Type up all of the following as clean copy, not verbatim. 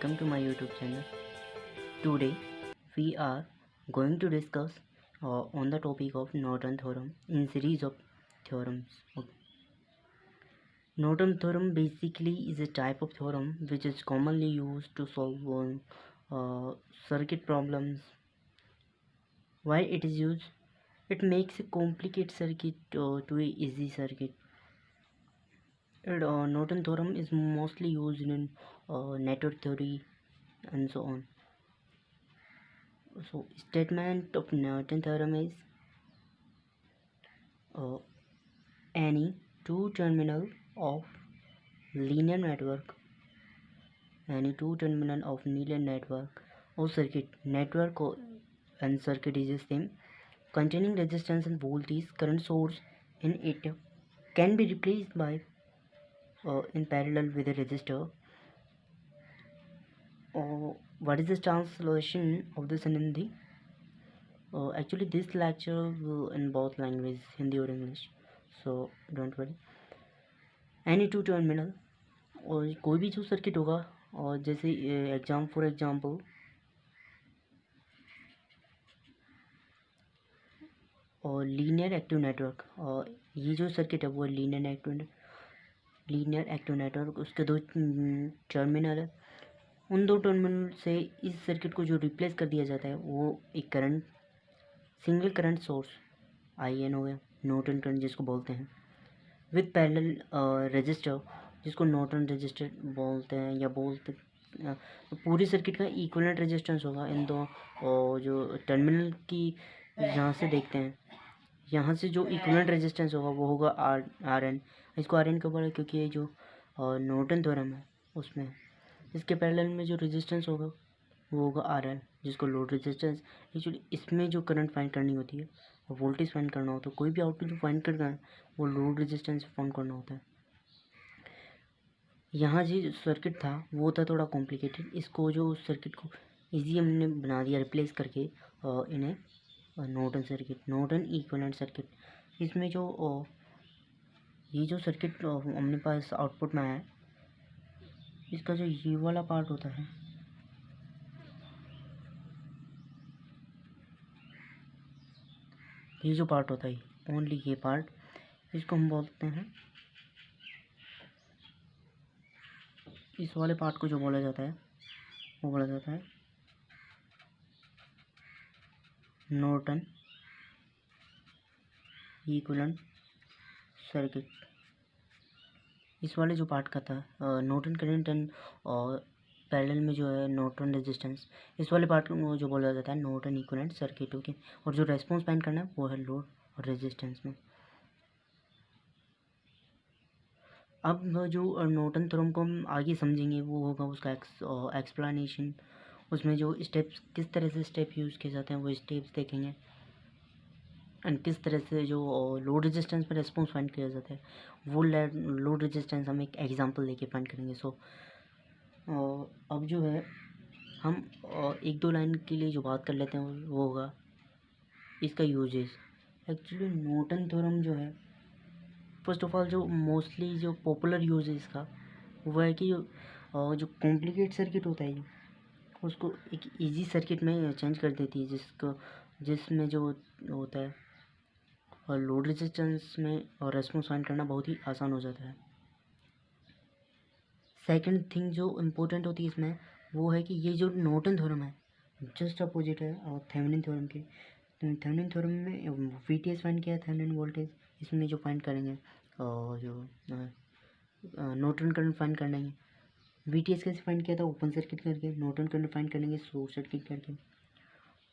welcome to my YouTube channel. Today we are going to discuss on the topic of Norton theorem in series of theorems. Norton theorem basically is a type of theorem which is commonly used to solve circuit problems. Why it is used? It makes a complicated circuit to a easy circuit. Norton theorem is mostly used in network theory and so on. So statement of Norton theorem is any two terminal of linear network or circuit network and circuit is the same containing resistance and voltage current source in it can be replaced by in parallel with a resistor. What is the translation of this in Hindi? Actually this lecture will in both languages, Hindi or English, so don't worry. Any two terminal और कोई भी जो circuit होगा और जैसे for example और linear active network, और ये जो सर्किट है वो लीनियर एक्टिव नेटवर्क, उसके दो टर्मिनल है। उन दो टर्मिनल से इस सर्किट को जो रिप्लेस कर दिया जाता है वो एक current, single current source IN हो गया, नॉर्टन करंट जिसको बोलते हैं, विद पैरेलल रेजिस्टर जिसको नॉर्टन रेजिस्टर बोलते हैं या तो पूरी सर्किट का इक्विवेलेंट रेजिस्टेंस होगा इन दो जो टर्मिनल की यहाँ से देखते हैं, यहाँ से जो इक्विवेलेंट रेजिस्टेंस होगा वो होगा RN। इसको RN क्यों बोला? क्योंकि ये जो नॉर्टन थ्योरम है उसमें इसके पैरेलल में जो रेजिस्टेंस होगा वो होगा RL, जिसको लोड रेजिस्टेंस। एक्चुअली इसमें जो करंट फाइंड करनी होती है और वोल्टेज फाइंड करना होता है, कोई भी आउटपुट जो फाइंड करना है वो लोड रेजिस्टेंस फाइंड करना होता है। यहाँ जो सर्किट था वो था थोड़ा कॉम्प्लिकेटेड, इसको जो सर्किट को इजी हमने बना दिया रिप्लेस करके इन्हें Norton circuit, Norton equivalent circuit. इसमें जो ये जो सर्किट हमने पास आउटपुट में आया है, इसका जो ये वाला पार्ट होता है ये जो पार्ट होता है ओनली ये पार्ट, इसको हम बोलते हैं, इस वाले पार्ट को जो बोला जाता है वो बोला जाता है नॉर्टन इक्विवेलेंट सर्किट। इस वाले जो पार्ट का था नॉर्टन करंट एंड और पैरेलल में जो है नॉर्टन रेजिस्टेंस, इस वाले पार्ट को जो बोला जाता है नॉर्टन इक्विवेलेंट सर्किट। ओके, और जो रेस्पॉन्स फाइंड करना है वो है लोड और रेजिस्टेंस में। अब जो नॉर्टन थ्योरम को हम आगे समझेंगे वो होगा उसका एक्सप्लेनेशन, उसमें जो स्टेप्स किस तरह से स्टेप यूज़ किए जाते हैं वो स्टेप्स देखेंगे, एंड किस तरह से जो लोड रेजिस्टेंस पर रेस्पॉन्स फाइंड किया जाता है वो लोड रेजिस्टेंस हम एक एग्जांपल लेके फाइंड करेंगे। सो अब जो है हम एक दो लाइन के लिए जो बात कर लेते हैं वो होगा इसका यूजेस। एक्चुअली नॉर्टन थ्योरम जो है फर्स्ट ऑफ ऑल जो मोस्टली जो पॉपुलर यूज है इसका वो है कि जो कॉम्प्लिकेट सर्किट होता है उसको एक इजी सर्किट में चेंज कर देती है, जिसमें जो होता है और लोड रेजिस्टेंस में और रेस्पॉन्स फाइंड करना बहुत ही आसान हो जाता है। सेकंड थिंग जो इम्पोर्टेंट होती है इसमें वो है कि ये जो नॉर्टन थ्योरम है जस्ट अपोजिट है और थेवेनिन थ्योरम के। थेवेनिन थ्योरम में VTH फाइंड किया, थेवेनिन वोल्टेज, इसमें जो फाइंड करेंगे और जो नॉर्टन करंट फाइंड करेंगे। VTH कैसे फाइंड किया था? ओपन सर्किट करके। नॉर्टन करंट फाइंड करेंगे शॉर्ट सर्किट करके।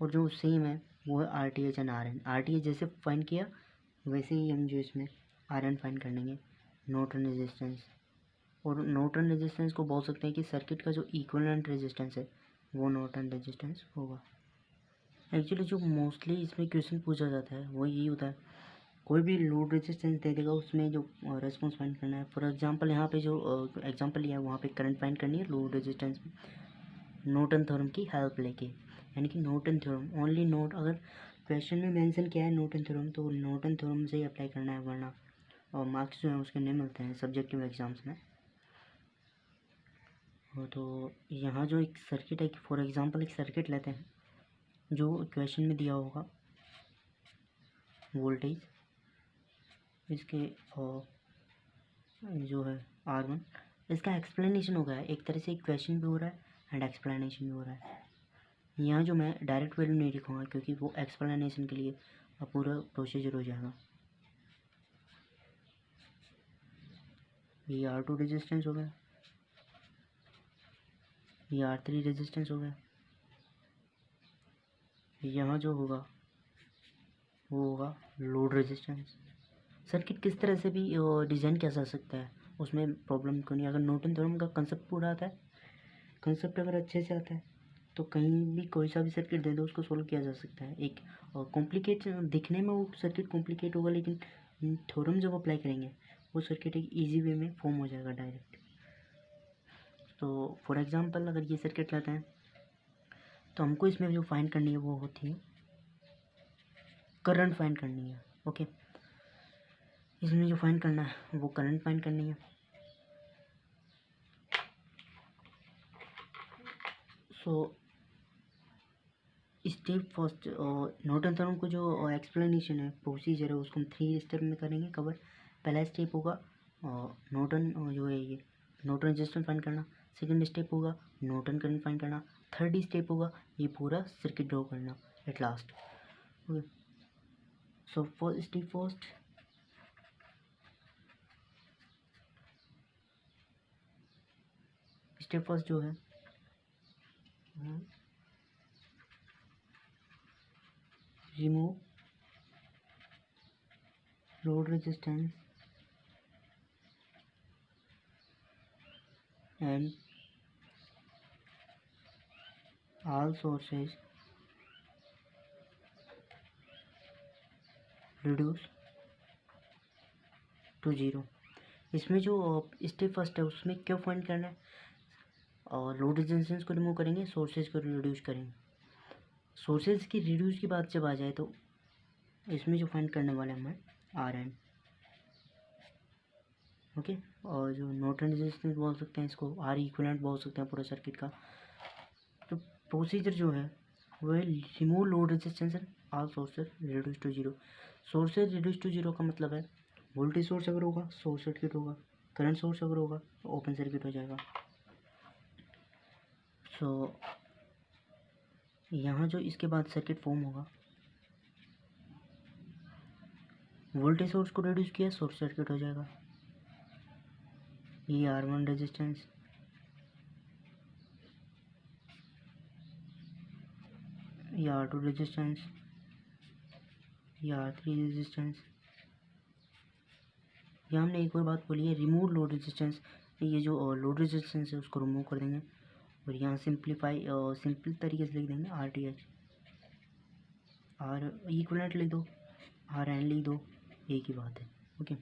और जो सेम है वो है RTH एंड RN। RTH जैसे फाइंड किया वैसे ही हम जो इसमें RN फाइंड करेंगे, नॉर्टन रेजिस्टेंस। और नॉर्टन रेजिस्टेंस को बोल सकते हैं कि सर्किट का जो इक्विवेलेंट रेजिस्टेंस है वो नॉर्टन रेजिस्टेंस होगा। एक्चुअली जो मोस्टली इसमें क्वेश्चन पूछा जाता है वो यही होता है, कोई भी लोड रेजिस्टेंस दे देगा उसमें जो रेस्पॉन्स फाइंड करना है। फॉर एग्जांपल यहाँ पे जो एग्जांपल लिया है वहाँ पे करंट फाइंड करनी है लोड रेजिस्टेंस में नॉर्टन थ्योरम की हेल्प लेके, यानी कि नॉर्टन थ्योरम ओनली नोट, अगर क्वेश्चन में मेंशन किया है नॉर्टन थ्योरम तो नॉर्टन थ्योरम से ही अप्लाई करना है, वरना और मार्क्स जो है उसके नहीं मिलते हैं सब्जेक्टिव एग्जाम्स में। तो यहाँ जो एक सर्किट है, फॉर एग्जांपल एक सर्किट लेते हैं जो क्वेश्चन में दिया होगा, वोल्टेज इसके जो है R1, इसका एक्सप्लेनेशन हो गया है। एक तरह से क्वेश्चन भी हो रहा है एंड एक्सप्लेनेशन भी हो रहा है। यहाँ जो मैं डायरेक्ट वैल्यू नहीं लिखूँगा क्योंकि वो एक्सप्लेनेशन के लिए पूरा प्रोसीजर हो जाएगा। ये R2 रेजिस्टेंस हो गया, ये R3 रेजिस्टेंस हो गया। यहाँ जो होगा वो होगा लोड रेजिस्टेंस। सर्किट किस तरह से भी डिज़ाइन किया जा सकता है, उसमें प्रॉब्लम क्यों नहीं। अगर नॉर्टन थ्योरम का कंसेप्ट पूरा आता है, कंसेप्ट अगर अच्छे से आता है तो कहीं भी कोई सा भी सर्किट दे दो उसको सोल्व किया जा सकता है। एक कॉम्प्लिकेट दिखने में वो सर्किट कॉम्प्लिकेट होगा, लेकिन थ्योरम जब अप्लाई करेंगे वो सर्किट एक इजी वे में फॉर्म हो जाएगा डायरेक्ट। तो फॉर एग्जांपल अगर ये सर्किट लेते हैं तो हमको इसमें जो फाइंड करनी है वो होती है करंट फाइंड करनी है। ओके, इसमें जो फाइंड करना है वो करंट फाइंड करनी है। So step first, Norton theorem को जो एक्सप्लेनेशन है, प्रोसीजर है, उसको हम 3 स्टेप में करेंगे कवर। पहला स्टेप होगा नॉर्टन जो है ये नॉर्टन रेजिस्टेंस फाइंड करना। सेकंड स्टेप होगा नॉर्टन करंट फाइंड करना। थर्ड स्टेप होगा ये पूरा सर्किट ड्रॉ करना at last. Okay, so first step first जो है remove load resistance and all sources reduce to 0। इसमें जो स्टेप फर्स्ट है उसमें क्या फाइंड करना है, और लोड रेजिस्टेंस को रिमूव करेंगे, सोर्सेज को रिड्यूस करेंगे। सोर्सेज की रिड्यूस की बात जब आ जाए तो इसमें जो फाइंड करने वाले हम RN। ओके, और जो नॉर्टन रेजिस्टेंस बोल सकते हैं इसको, R इक्विवेलेंट बोल सकते हैं पूरे सर्किट का। तो प्रोसीजर जो है वो है remove load resistance and all sources reduce to 0। Sources reduce to 0 का मतलब है वोल्टेज सोर्स अगर होगा शॉर्ट सर्किट होगा, करंट सोर्स अगर होगा तो ओपन सर्किट हो जाएगा। सो यहाँ जो इसके बाद सर्किट फॉर्म होगा, वोल्टेज सोर्स को रिड्यूस किया, शॉर्ट सर्किट हो जाएगा। ये R1 रेजिस्टेंस, ये R2 रेजिस्टेंस, ये R3 रेजिस्टेंस। यहाँ हमने एक और बात बोली है रिमूव लोड रेजिस्टेंस। ये जो लोड रेजिस्टेंस है उसको रिमूव कर देंगे और यहाँ सिंपल तरीके से लिख देंगे RTH। R इक्विवेलेंट लिख दो, RN लिख दो, एक ही बात है। ओके,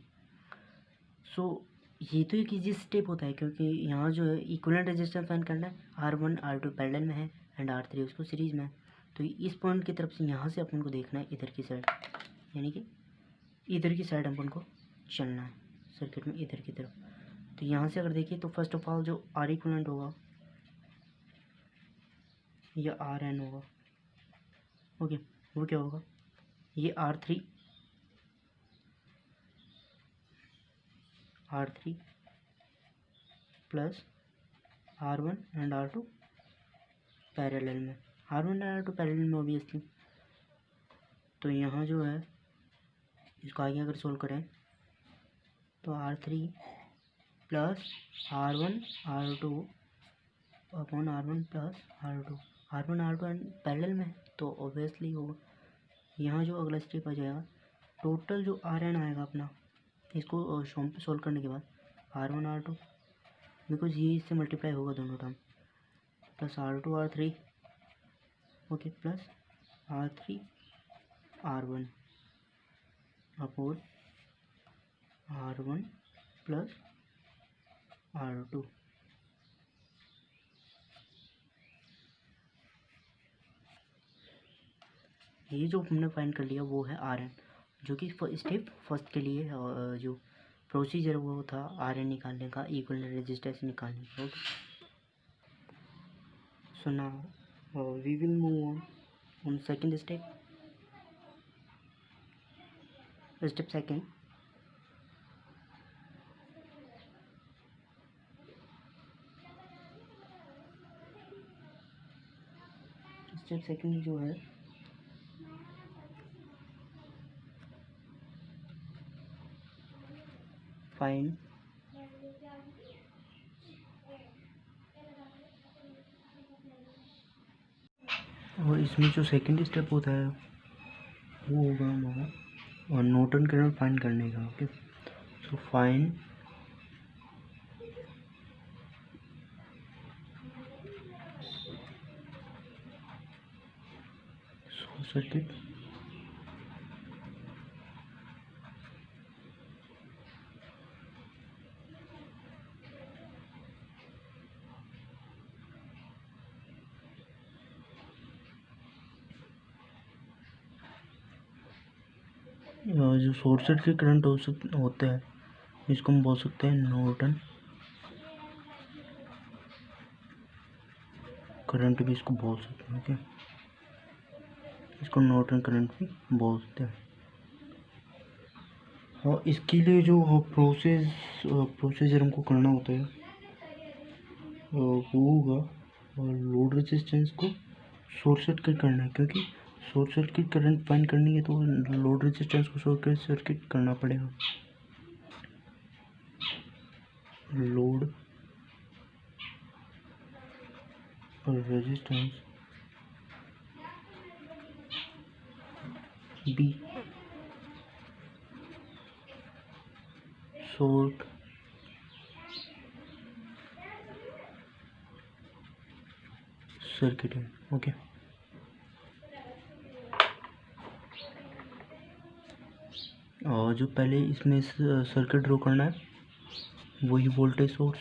सो ये तो एक इजी स्टेप होता है क्योंकि यहाँ जो है इक्विवेलेंट रेजिस्टेंस फाइंड करना है। R1 R2 पैरेलल में है एंड R3 उसको सीरीज में है। तो इस पॉइंट की तरफ से यहाँ से अपन को देखना है इधर की साइड, यानी कि इधर की साइड अपन को चलना है सर्किट में इधर की तरफ। तो यहाँ से अगर देखिए तो फर्स्ट ऑफ ऑल जो R इक्विवेलेंट होगा या RN होगा। ओके, वो क्या होगा, ये R3 plus R1 and R2 parallel में, R1 एंड R2 पैरेलल में ऑब्वियसली। तो यहाँ जो है इसको आगे अगर सोल्व करें तो R3 plus R1 R2 upon R1 plus R2, R1 R2 parallel में है तो ऑब्वियसली होगा। यहाँ जो अगला स्टेप आ जाएगा, टोटल जो RN आएगा अपना, इसको सोल्व करने के बाद R1 R2 बिकॉज ये इससे मल्टीप्लाई होगा दोनों term, plus R2 R3 okay, plus R3 R1 upon R1 plus R2। ये जो हमने फाइंड कर लिया वो है RN, जो कि स्टेप फर्स्ट के लिए जो प्रोसीजर वो था RN निकालने का, इक्विवेलेंट रेजिस्टेंस निकालने का। So now we will move on second step. Step second. Step second जो है फाइंड और इसमें जो सेकंड स्टेप होता है वो होगा हमारा और नॉर्टन करंट फाइंड करने का. Okay, so find short circuit जो शॉर्ट सर्किट करंट होता है इसको हम बोल सकते हैं नॉर्टन करंट भी इसको बोल सकते हैं. ओके, इसको नॉर्टन करंट भी बोलते हैं. और इसके लिए जो प्रोसीजर हमको करना होता है वो होगा और लोड रेजिस्टेंस को शॉर्ट सर्किट करना है, क्योंकि शॉर्ट सर्किट करंट फाइंड करनी है तो लोड रेजिस्टेंस को शॉर्ट सर्किट करना पड़ेगा. लोड और रेजिस्टेंस बी शॉर्ट सर्किट है. ओके, और जो पहले इसमें सर्किट ड्रॉ करना है वही वोल्टेज सोर्स,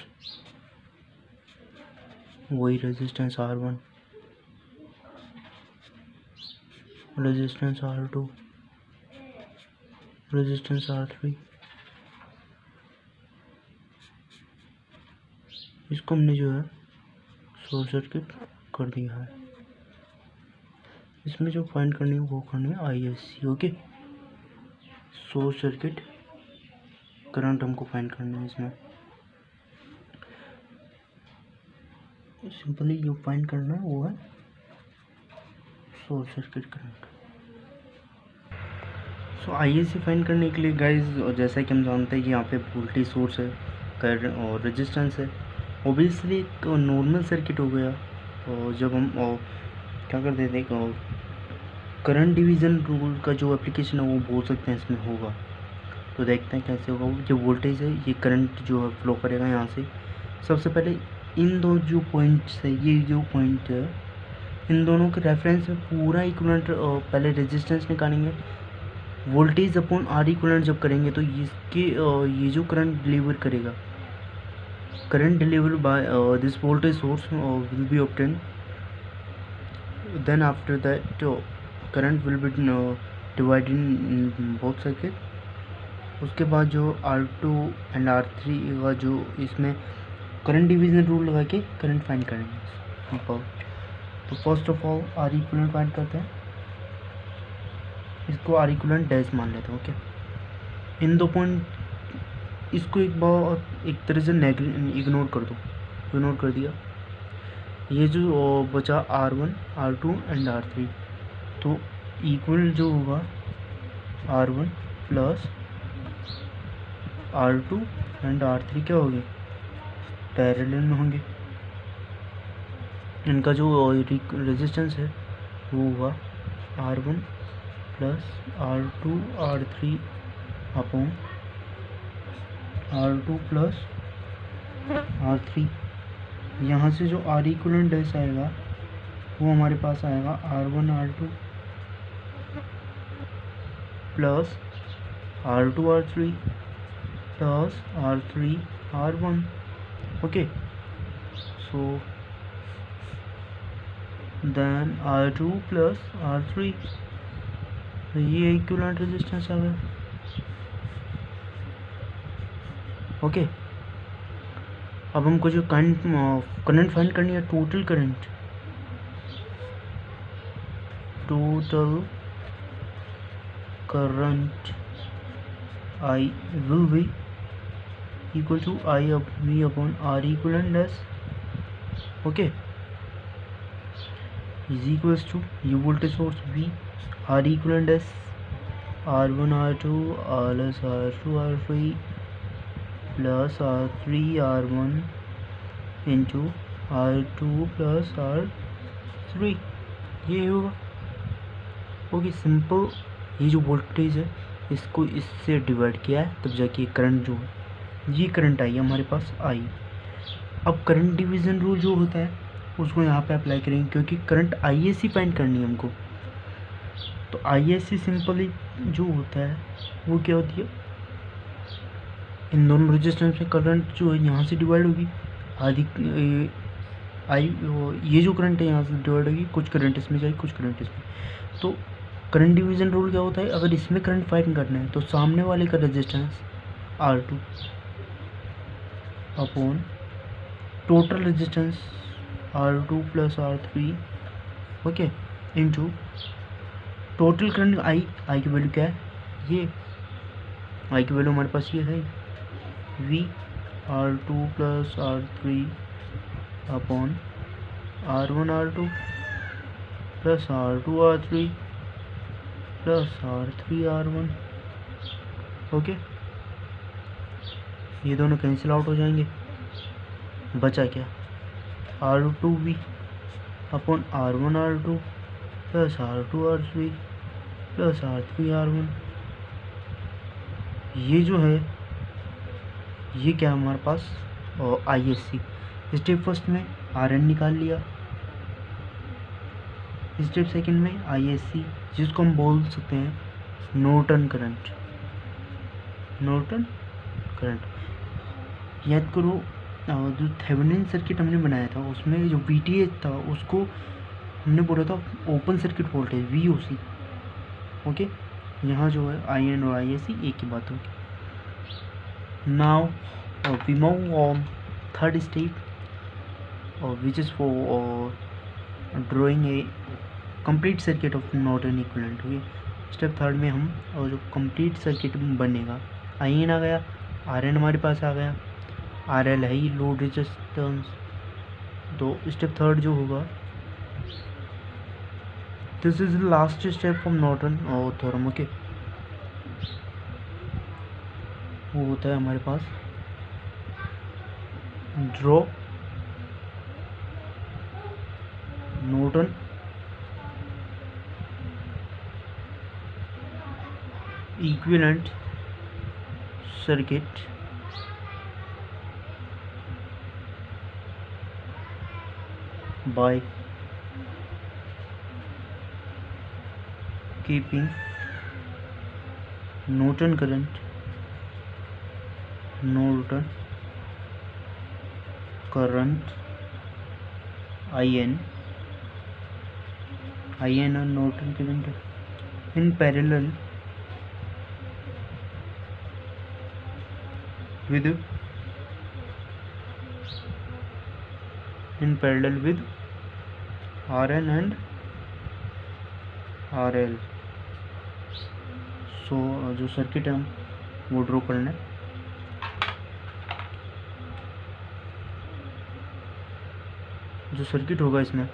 वही resistance R1, resistance R2, resistance R3. इसको हमने जो है शॉर्ट सर्किट कर दिया है. इसमें जो फाइंड करनी है वो करनी है ISC. Okay, short circuit current हमको फाइंड करना है. इसमें सिंपली जो फाइंड करना है वो है शॉर्ट सर्किट करंट. सो ISC फाइंड करने के लिए गाइस, जैसा कि हम जानते हैं कि यहाँ पे वोल्टेज सोर्स है करंट और रेजिस्टेंस है. ओबियसली एक नॉर्मल सर्किट हो गया. और जब हम क्या करते थे करंट डिवीज़न रूल का जो एप्लीकेशन है वो बोल सकते हैं इसमें होगा. तो देखते हैं कैसे होगा. जो वोल्टेज है ये करंट जो है फ्लो करेगा यहाँ से. सबसे पहले इन दो जो पॉइंट्स है, ये जो पॉइंट है इन दोनों के रेफरेंस में पूरा इक्विवेलेंट पहले रेजिस्टेंस निकालेंगे. वोल्टेज अपॉन R इक्विवेलेंट जब करेंगे तो इसके ये जो करंट डिलीवर करेगा, current deliver by this voltage source will be obtained. Then after that current will be divide in both circuit. उसके बाद जो R2 एंड R3 का जो इसमें करंट डिवीज़न रूल लगा के करंट फाइंड करेंगे. सिंपल. तो first of all R equivalent find करते हैं. इसको R इक्विवेलेंट डैश मान लेते हैं. ओके, इन दो पॉइंट इसको एक बार एक तरह से इग्नोर कर दो. इग्नोर कर दिया. ये जो बचा R1, R2 एंड R3. तो इक्वल जो होगा R1 plus R2 and R3 क्या होंगे, पैरेलल में होंगे. इनका जो रेजिस्टेंस है वो होगा R1 plus R2 R3 upon R2 plus R3. यहाँ से जो R इक्विवेलेंट डैश आएगा वो हमारे पास आएगा R1 R2 plus R2 R3 plus R3 R1. Okay, so then R2 plus R3. ये इक्विवेलेंट रेजिस्टेंस आ गया. ओके, अब हमको जो करंट फाइंड करनी है total current total current I will be equal to I of V upon R equivalent as, okay, is equals to ये voltage source V, R equivalent as R1 R2 plus R2 R3 plus R3 R1 into R2 plus R3, ये होगा। Okay simple, ये जो voltage है इसको इससे divide किया है तब जाके करंट जो है, ये करंट आई हमारे पास आई। अब करंट डिवीज़न रूल जो होता है उसको यहाँ पे अप्लाई करेंगे, क्योंकि करंट आईएससी फाइंड करनी है हमको। तो आईएससी सिंपली जो होता है वो क्या होती है, इन दोनों रेजिस्टेंस में करंट जो है यहाँ से डिवाइड होगी, आधी ये जो करंट है यहाँ से डिवाइड होगी, कुछ करंट इसमें जाएगी कुछ करंट इसमें। तो करंट डिवीज़न रूल क्या होता है, अगर इसमें करंट फाइंड करना है तो सामने वाले का resistance R2 upon total resistance R2 plus R3, okay, into total current आई की वैल्यू क्या है, ये आई की वैल्यू हमारे पास ये है V R2 plus R3 upon R1 R2 plus R2 R3 plus R3 R1, okay, ये दोनों कैंसिल आउट हो जाएंगे, बचा क्या R2V upon R1 R2 plus R2 R3 plus R3 R1। ये जो है ये क्या हमारे पास ISC। स्टेप फर्स्ट में RN निकाल लिया, स्टेप सेकंड में ISC, जिसको हम बोल सकते हैं नॉर्टन करंट। नॉर्टन करंट याद करो, जो थेवेनिन सर्किट हमने बनाया था उसमें जो VTH था उसको हमने बोला था open circuit voltage VOC, okay. यहाँ जो है IN और ISC एक ही बात होगी। Now we move on third step which is for drawing a complete circuit of Norton equivalent, okay. Step third में हम और जो कंप्लीट सर्किट बनेगा, IN आ गया, RN हमारे पास आ गया, RL है ही लोड रेजिस्टेंस। तो स्टेप थर्ड जो होगा, this is the last step from Norton और थ्योरम, ओके। वो होता है हमारे पास draw Norton equivalent circuit by keeping Norton current IN and Norton current in parallel with RN and RL। सो जो सर्किट है हम वो ड्रॉ करना है। जो सर्किट होगा इसमें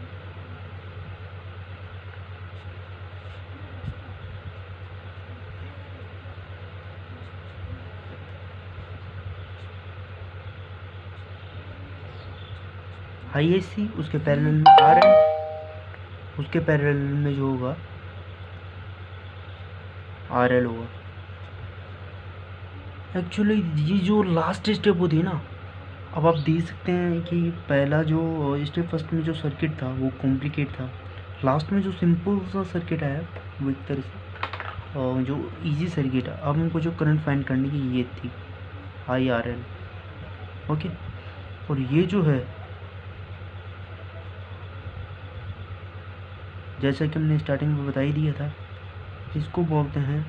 ISC, उसके पैरेलल में RN, उसके पैरेलल में जो होगा RL होगा। एक्चुअली ये जो लास्ट स्टेप होती है ना, अब आप देख सकते हैं कि पहला जो स्टेप फर्स्ट में जो सर्किट था वो कॉम्प्लिकेट था, लास्ट में जो सिंपल सा सर्किट आया वो एक तरह से जो इजी सर्किट है। अब हमको जो करंट फाइंड करने की ये थी IRL, ओके। और ये जो है जैसा कि हमने स्टार्टिंग में बता ही दिया था, इसको बोलते हैं,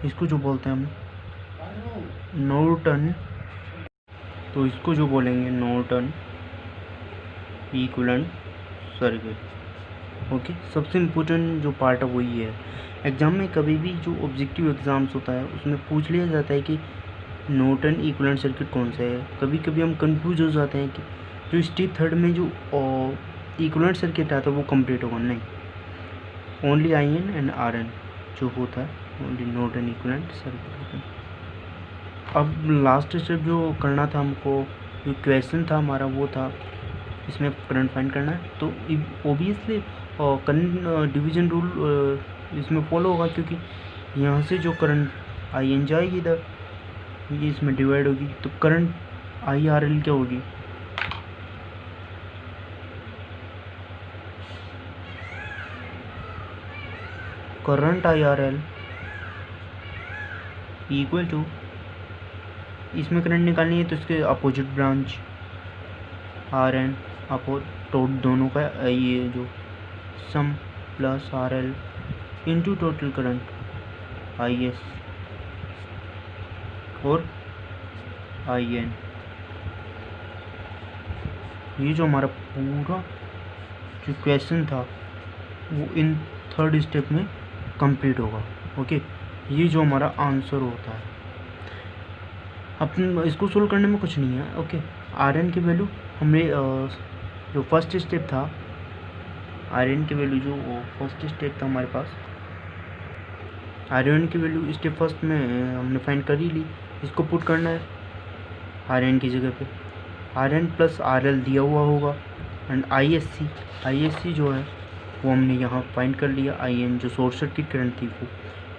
इसको जो बोलते हैं हम नॉर्टन, तो इसको जो बोलेंगे नॉर्टन इक्विवेलेंट सर्किट, ओके, सबसे इम्पोर्टेंट जो पार्ट है वो ये है। एग्ज़ाम में कभी भी जो ऑब्जेक्टिव एग्ज़ाम्स होता है उसमें पूछ लिया जाता है कि नॉर्टन इक्विवेलेंट सर्किट कौन सा है। कभी कभी हम कंफ्यूज हो जाते हैं कि जो स्टेप थर्ड में जो इक्विवेलेंट सर्किट आता है वो कंप्लीट होगा, नहीं, only I N and R N जो होता है ओनली नॉर्टन इक्विवेलेंट सर्किट होता है। अब लास्ट स्टेप जो करना था हमको, जो क्वेश्चन था हमारा वो था इसमें करंट फाइंड करना है। तो ओबियसली करंट डिवीजन रूल इसमें फॉलो होगा, क्योंकि यहाँ से जो करंट आई एन जाएगी इधर, ये इसमें डिवाइड होगी, तो करंट आई आर एल क्या होगी, current I R L equal to, इसमें करंट निकालनी है तो इसके अपोजिट ब्रांच आर एन अपो टोट दोनों का ये जो sum plus R L into total current I S और आई एन। ये जो हमारा पूरा जो क्वेश्चन था वो इन थर्ड स्टेप में कंप्लीट होगा। ओके, ये जो हमारा आंसर होता है। अपन इसको सोल्व करने में कुछ नहीं है। ओके, आर एन की वैल्यू हमें जो फर्स्ट स्टेप था, आर एन की वैल्यू जो फर्स्ट स्टेप था हमारे पास, आर एन की वैल्यू स्टेप फर्स्ट में हमने फाइंड कर ही ली। इसको पुट करना है आर एन की जगह पे, R N plus R L दिया हुआ होगा एंड आई एस सी जो है वो हमने यहाँ फाइंड कर लिया। आई एन जो शॉर्ट सर्किट करंट थी वो,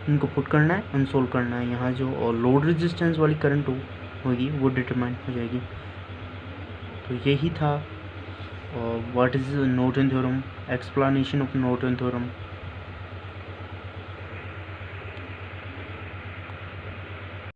इनको पुट करना है एंड सोल्व करना है। यहाँ जो लोड रेजिस्टेंस वाली करंट होगी वो डिटरमाइन हो जाएगी। तो यही था what is Norton theorem, explanation of Norton theorem.